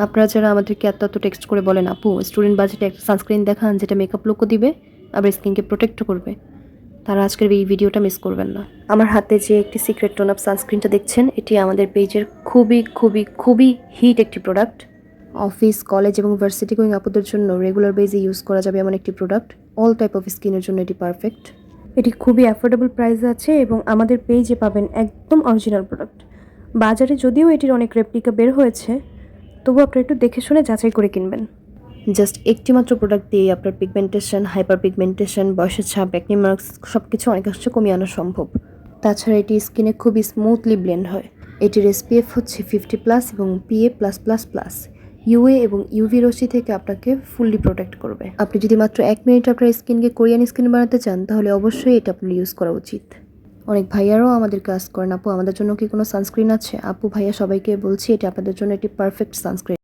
আপনারা যারা আমাদেরকে এত টেক্সট করে বলেন, আপু স্টুডেন্ট বাজেটে একটা সানস্ক্রিন দেখান যেটা মেকআপ লুকও দিবে আবার স্কিনকে প্রোটেক্টও করবে, তারা আজকের এই ভিডিওটা মিস করবেন না। আমার হাতে যে একটি সিক্রেট টোন আপ সানস্ক্রিনটা দেখছেন, এটি আমাদের পেজের খুবই হিট একটি প্রোডাক্ট। অফিস, কলেজ এবং ভার্সিটি গোয়িং আপুদের জন্য রেগুলার বেজে ইউজ করা যাবে এমন একটি প্রোডাক্ট। অল টাইপ অফ স্কিনের জন্য এটি পারফেক্ট। এটি খুবই অ্যাফোর্ডেবল প্রাইসে আছে এবং আমাদের পেজে পাবেন একদম অরিজিনাল প্রোডাক্ট। বাজারে যদিও এটির অনেক রেপ্লিকা বের হয়েছে, তবু আপনারা একটু দেখে শুনে যাচাই করে কিনবেন। জাস্ট একটি মাত্র প্রোডাক্ট দিয়ে আপনার পিগমেন্টেশন, হাইপার পিগমেন্টেশন, বয়সের ছাপ, অ্যাকনি মার্কস সব কিছু অনেকাংশে কমিয়ে আনা সম্ভব। তাছাড়া এটি স্কিনে খুবই স্মুথলি ব্লেন্ড হয়। এটির SPF হচ্ছে 50+ এবং PA+++। ইউএ এবং ইউভি রশ্মি থেকে আপনাকে ফুললি প্রোটেক্ট করবে। আপনি যদি মাত্র 1 মিনিট আপনার স্কিনকে কোরিয়ান স্কিন বানাতে চান, তাহলে অবশ্যই এটা আপনার ইউজ করা উচিত। অনেক ভাইয়ারাও আমাদেরকে আস্ক করেন, আপু আমাদের জন্য কি কোনো সানস্ক্রিন আছে? আপু ভাইয়া সবাইকে বলছি, এটা আপনাদের জন্য একটি পারফেক্ট সানস্ক্রিন।